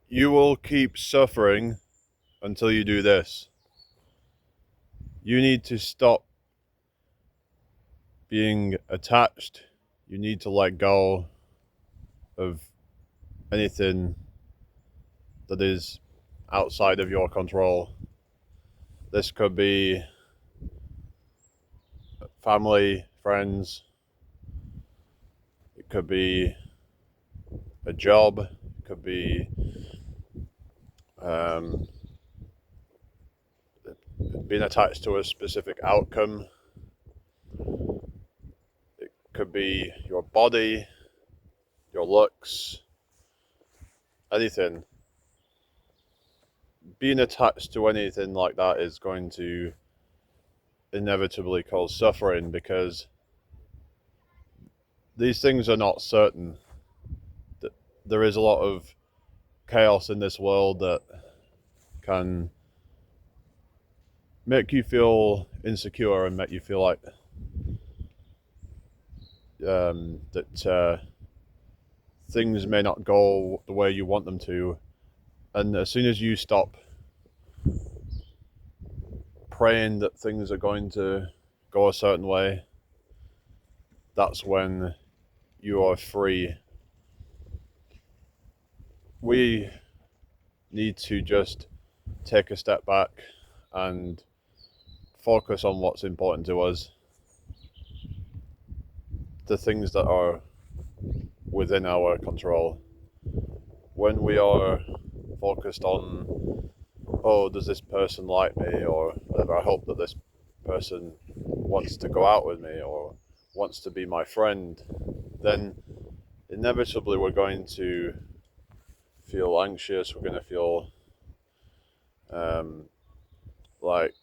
You will keep suffering until you do this. You need to stop being attached. You need to let go of anything that is outside of your control. This could be family, friends, it could be a job, it could be um, being attached to a specific outcome, it could be your body, your looks, anything. Being attached to anything like that is going to inevitably cause suffering because these things are not certain. There is a lot of chaos in this world that can make you feel insecure and make you feel like that things may not go the way you want them to. And as soon as you stop praying that things are going to go a certain way, that's when you are free. We need to just take a step back and focus on what's important to us, the things that are within our control. When we are focused on, oh, does this person like me, or whatever, I hope that this person wants to go out with me or wants to be my friend, then inevitably we're going to feel anxious, we're going to feel like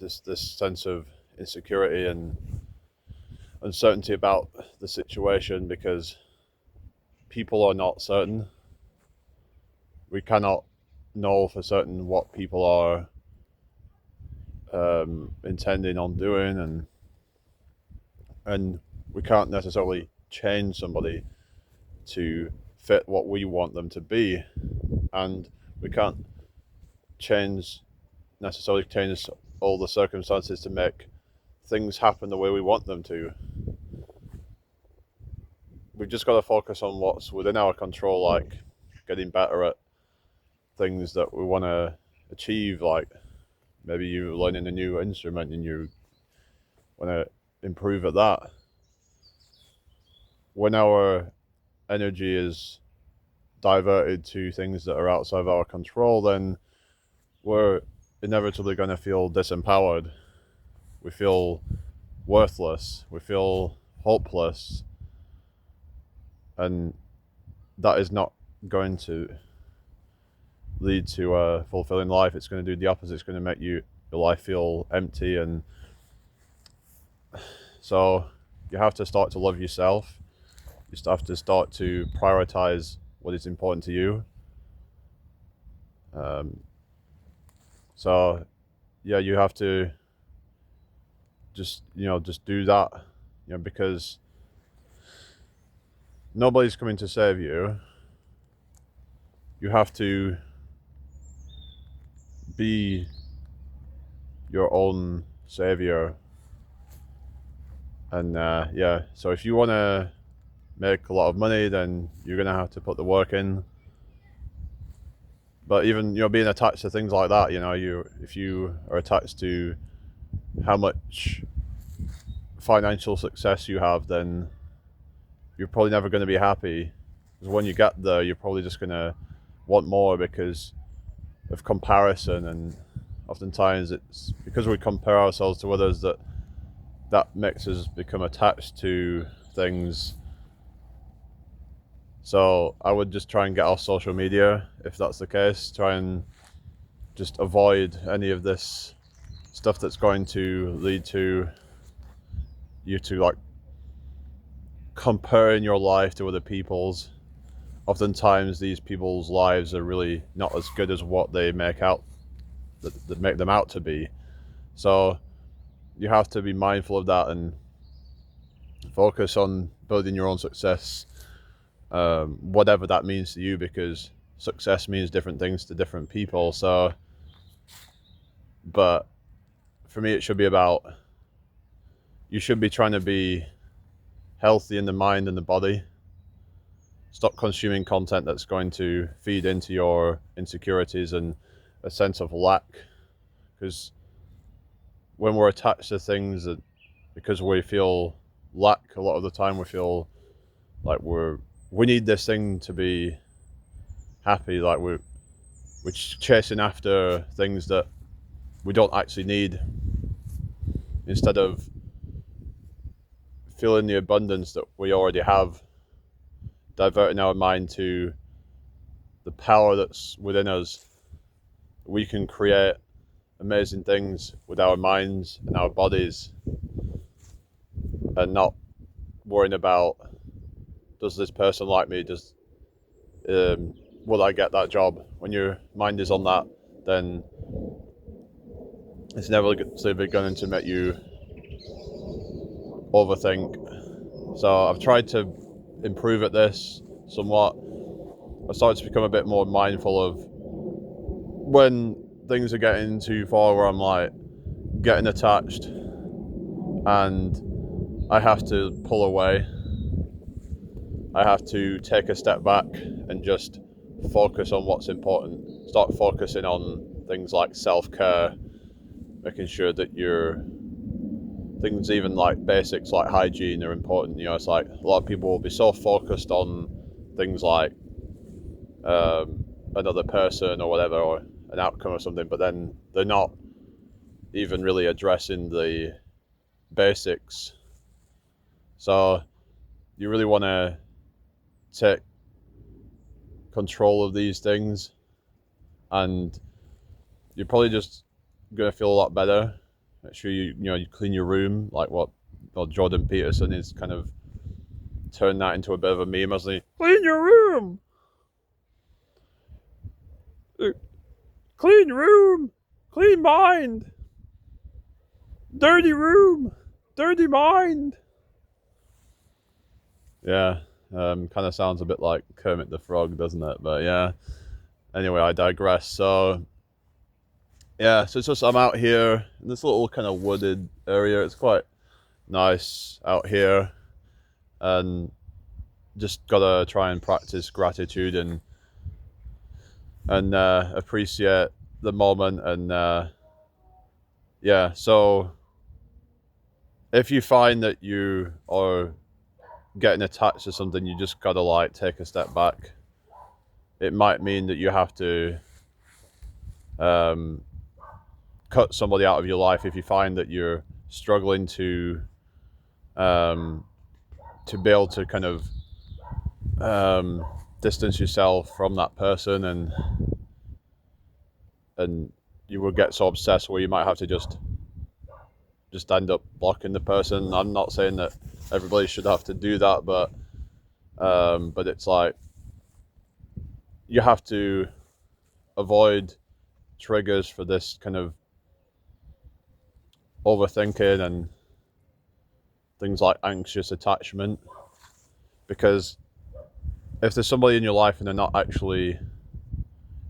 this sense of insecurity and uncertainty about the situation because people are not certain. We cannot know for certain what people are intending on doing, and we can't necessarily change somebody to fit what we want them to be, and we can't necessarily change all the circumstances to make things happen the way we want them to. We've just got to focus on what's within our control, like getting better at things that we want to achieve, like maybe you learning a new instrument and you want to improve at that. When our energy is diverted to things that are outside of our control, then we're inevitably going to feel disempowered. We feel worthless. We feel hopeless. And that is not going to lead to a fulfilling life. It's going to do the opposite. It's going to make your life feel empty. And so you have to start to love yourself. You have to start to prioritize what is important to you. So yeah, you have to just do that, because nobody's coming to save you. You have to be your own savior. And yeah, so if you want to make a lot of money, then you're gonna have to put the work in. But even being attached to things like that, if you are attached to how much financial success you have, then you're probably never going to be happy. Because when you get there, you're probably just going to want more because of comparison, and oftentimes it's because we compare ourselves to others that makes us become attached to things. So I would just try and get off social media if that's the case. Try and just avoid any of this stuff that's going to lead to you to like comparing your life to other people's. Oftentimes these people's lives are really not as good as what they make them out to be. So you have to be mindful of that and focus on building your own success, whatever that means to you, because success means different things to different people. So, but for me, it should be about, you should be trying to be healthy in the mind and the body. Stop consuming content that's going to feed into your insecurities and a sense of lack. Because when we're attached to things, that because we feel lack a lot of the time, we feel like we need this thing to be happy, like we're chasing after things that we don't actually need, instead of feeling the abundance that we already have, diverting our mind to the power that's within us. We can create amazing things with our minds and our bodies, and not worrying about, does this person like me, will I get that job? When your mind is on that, then it's never going to make you overthink. So I've tried to improve at this somewhat. I started to become a bit more mindful of when things are getting too far, where I'm like getting attached and I have to pull away. I have to take a step back and just focus on what's important. Start focusing on things like self-care, making sure that your things, even like basics like hygiene, are important. You know, it's like a lot of people will be so focused on things like another person or whatever, or an outcome or something, but then they're not even really addressing the basics. So you really want to take control of these things, and you're probably just going to feel a lot better. Make sure you clean your room, like what Jordan Peterson is kind of turned that into a bit of a meme, as he, clean your room, clean room, clean mind, dirty room, dirty mind. Yeah, kind of sounds a bit like Kermit the Frog, doesn't it? But yeah, anyway, I digress. So yeah, so it's just, I'm out here in this little kind of wooded area. It's quite nice out here, and just gotta try and practice gratitude and appreciate the moment. And yeah, so if you find that you are getting attached to something, you just gotta like take a step back. It might mean that you have to cut somebody out of your life if you find that you're struggling to be able to kind of distance yourself from that person, and you will get so obsessed where you might have to just end up blocking the person. I'm not saying that everybody should have to do that, but it's like you have to avoid triggers for this kind of overthinking and things like anxious attachment, because if there's somebody in your life and they're not actually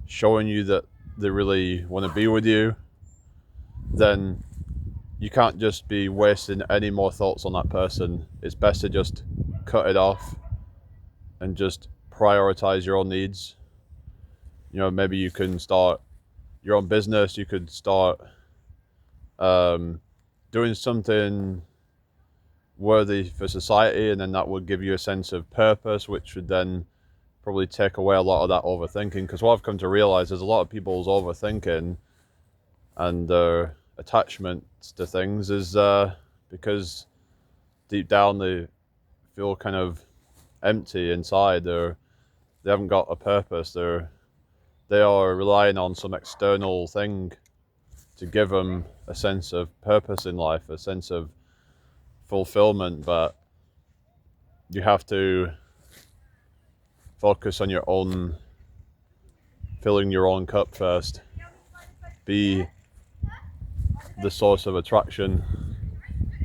showing you that they really want to be with you, then you can't just be wasting any more thoughts on that person. It's best to just cut it off and just prioritize your own needs. You know, maybe you can start your own business. You could start doing something worthy for society, and then that would give you a sense of purpose, which would then probably take away a lot of that overthinking. Because what I've come to realize is a lot of people's overthinking and their attachments to things is because deep down they feel kind of empty inside. They haven't got a purpose. They are relying on some external thing to give them a sense of purpose in life, a sense of fulfillment. But you have to focus on your own, filling your own cup first. Be the source of attraction,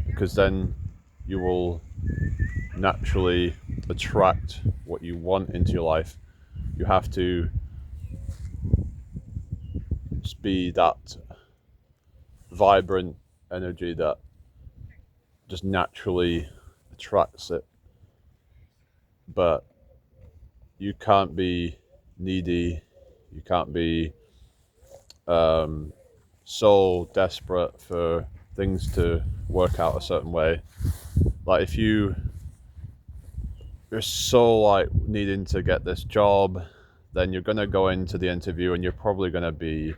because then you will naturally attract what you want into your life. You have to just be that vibrant energy that just naturally attracts it. But you can't be needy. You can't be so desperate for things to work out a certain way. Like if you're so like needing to get this job, then you're gonna go into the interview and you're probably gonna be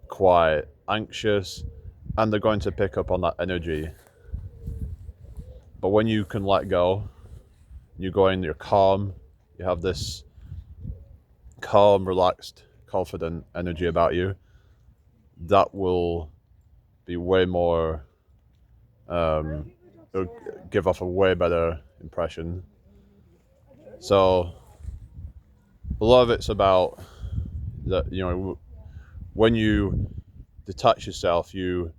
quite anxious, and they're going to pick up on that energy. But when you can let go, you go in, you're calm, you have this calm, relaxed, confident energy about you, that will be way more, it'll give off a way better impression. So a lot of it's about that, when you detach yourself, you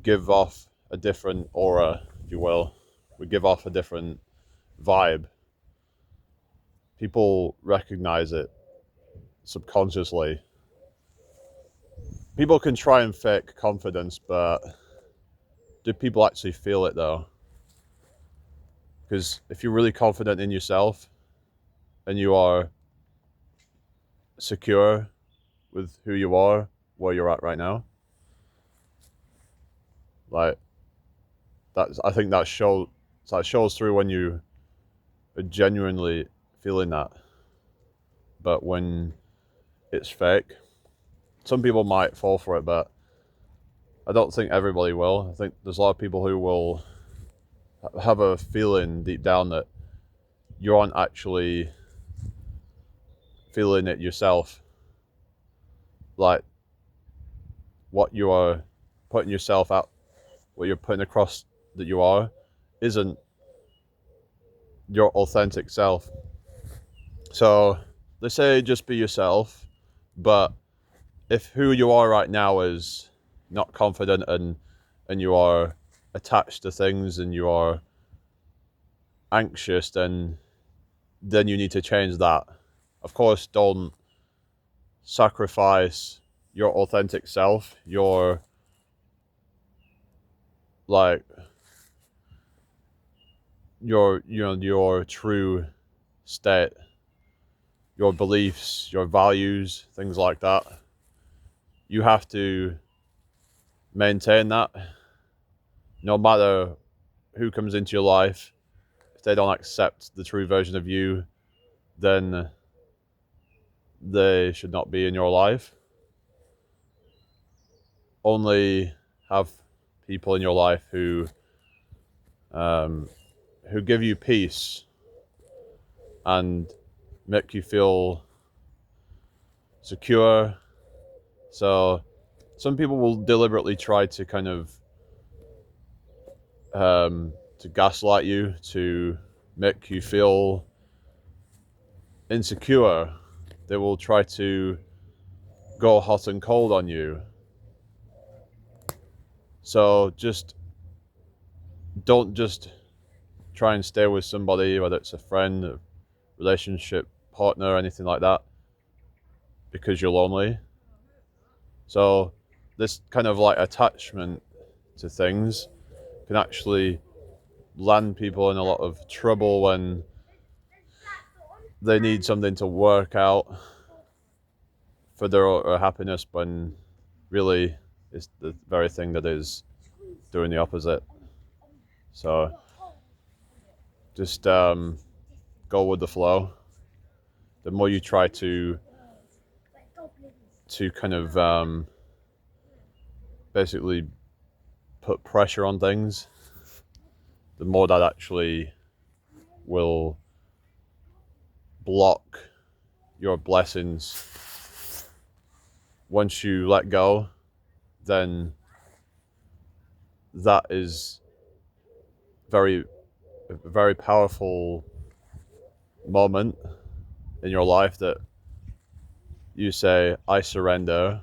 give off a different aura, if you will. We give off a different vibe. People recognize it subconsciously. People can try and fake confidence, but do people actually feel it though? Because if you're really confident in yourself and you are secure with who you are, where you're at right now, like I think that shows through when you are genuinely feeling that. But when it's fake, some people might fall for it, but I don't think everybody will. I think there's a lot of people who will have a feeling deep down that you aren't actually feeling it yourself. Like what you are putting yourself out, what you're putting across that you are, isn't your authentic self. So they say just be yourself, but if who you are right now is not confident and you are attached to things and you are anxious, then you need to change that. Of course, don't sacrifice your authentic self, your like your true state, your beliefs, your values, things like that. You have to maintain that no matter who comes into your life. If they don't accept the true version of you, then they should not be in your life. Only have people in your life who give you peace and make you feel secure. So some people will deliberately try to kind of to gaslight you, to make you feel insecure. They will try to go hot and cold on you. So don't just try and stay with somebody, whether it's a friend, a relationship partner, anything like that, because you're lonely. So this kind of like attachment to things can actually land people in a lot of trouble when they need something to work out for their happiness, when really it's the very thing that is doing the opposite. So just go with the flow. The more you try to kind of basically put pressure on things, the more that actually will block your blessings. Once you let go, then that is a very powerful moment in your life, that you say, I surrender.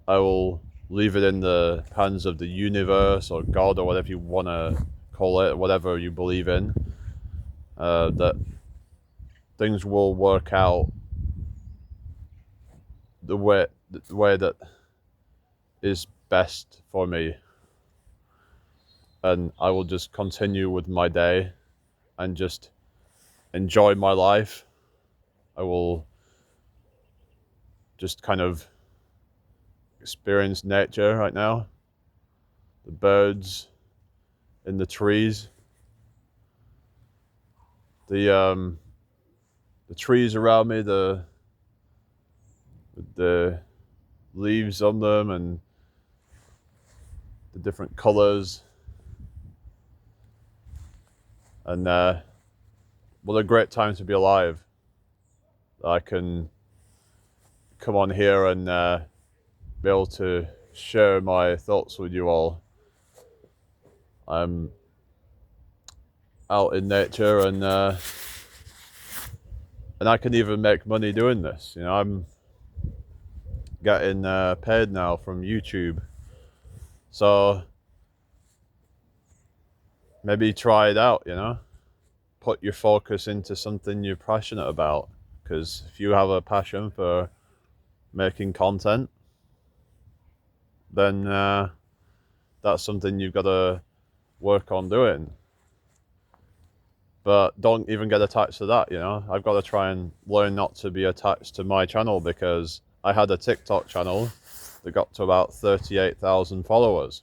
I will leave it in the hands of the universe or God or whatever you want to call it, whatever you believe in, that things will work out the way that is best for me, and I will just continue with my day and just enjoy my life. I will just kind of experience nature right now, the birds in the trees, the trees around me, the leaves on them and the different colors. And what a great time to be alive. I can come on here and be able to share my thoughts with you all. I'm out in nature, and I can even make money doing this. You know, I'm getting paid now from YouTube, so maybe try it out. You know, put your focus into something you're passionate about, because if you have a passion for making content, then that's something you've got to work on doing. But don't even get attached to that, you know. I've got to try and learn not to be attached to my channel, because I had a TikTok channel that got to about 38,000 followers.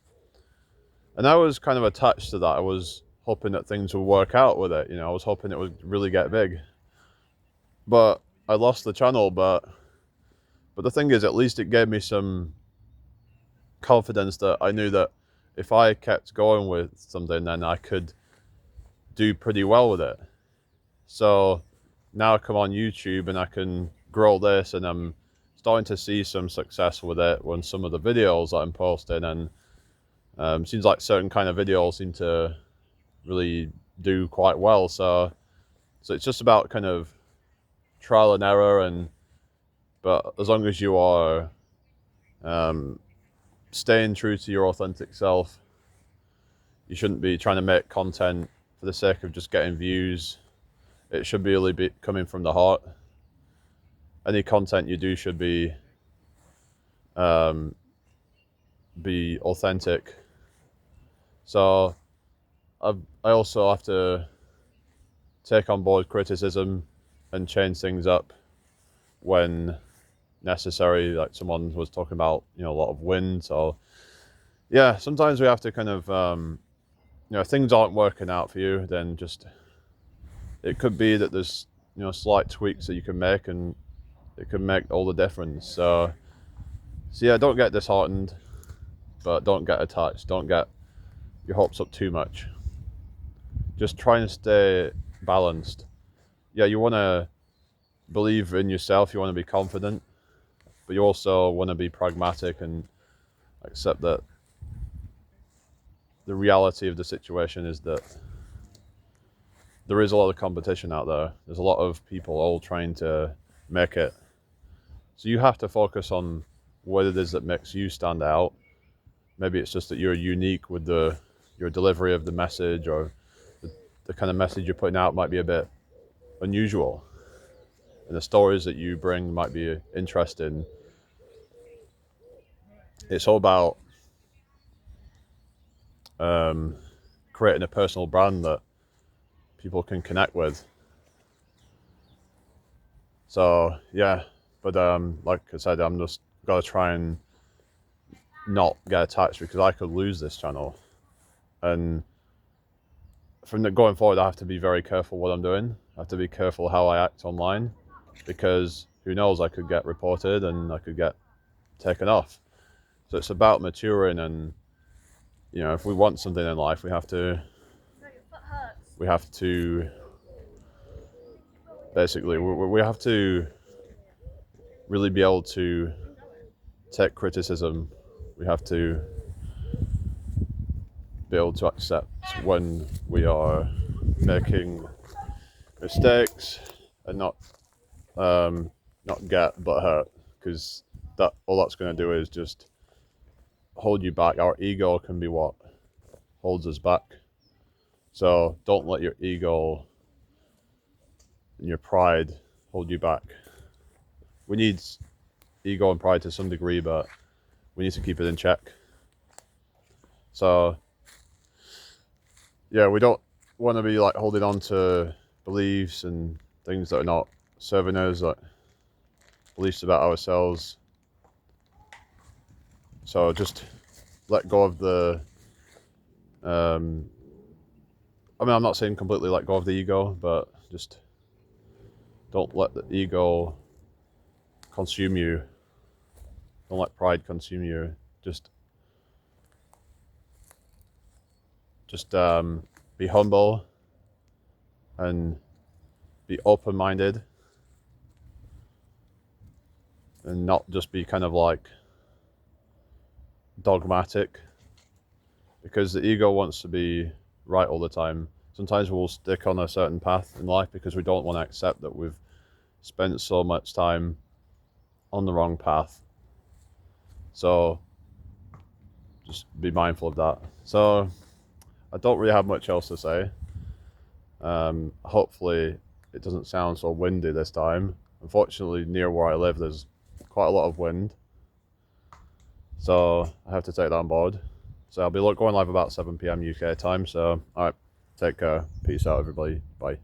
And I was kind of attached to that. I was hoping that things would work out with it, you know. I was hoping it would really get big. But I lost the channel, but the thing is, at least it gave me some confidence that I knew that if I kept going with something, then I could do pretty well with it. So now I come on YouTube and I can grow this, and I'm starting to see some success with it when some of the videos that I'm posting, and seems like certain kind of videos seem to really do quite well. So it's just about kind of trial and error, but as long as you are staying true to your authentic self, you shouldn't be trying to make content for the sake of just getting views. It should really be coming from the heart. Any content you do should be authentic. So I also have to take on board criticism and change things up when necessary. Like someone was talking about, you know, a lot of wind. So yeah, sometimes we have to kind of you know, if things aren't working out for you, then just, it could be that there's, you know, slight tweaks that you can make, and it can make all the difference. So yeah, don't get disheartened, but don't get attached. Don't get your hopes up too much. Just try and stay balanced. Yeah, you want to believe in yourself, you want to be confident, but you also want to be pragmatic and accept that the reality of the situation is that there is a lot of competition out there. There's a lot of people all trying to make it. So you have to focus on what it is that makes you stand out. Maybe it's just that you're unique with your delivery of the message, or the kind of message you're putting out might be a bit unusual, and the stories that you bring might be interesting. It's all about creating a personal brand that people can connect with. So yeah, but like I said, I'm just gotta try and not get attached, because I could lose this channel. And from going forward, I have to be very careful what I'm doing. I have to be careful how I act online, because who knows, I could get reported and I could get taken off. So it's about maturing, and you know, if we want something in life, we have to basically, we have to really be able to take criticism. We have to be able to accept when we are making mistakes, and not get butthurt, because all that's going to do is just hold you back. Our ego can be what holds us back. So don't let your ego and your pride hold you back. We need ego and pride to some degree, but we need to keep it in check. So yeah, we don't want to be like holding on to beliefs and things that are not serving us, like beliefs about ourselves. So just let go of the I mean, I'm not saying completely let go of the ego, but just don't let the ego consume you. Don't let pride consume you. Just be humble and be open-minded, and not just be kind of like dogmatic, because the ego wants to be right all the time. Sometimes we'll stick on a certain path in life because we don't want to accept that we've spent so much time on the wrong path. So just be mindful of that. So I don't really have much else to say. Hopefully it doesn't sound so windy this time. Unfortunately, near where I live, there's quite a lot of wind, so I have to take that on board. So I'll be going live about 7 p.m. UK time. So, all right, take care. Peace out, everybody. Bye.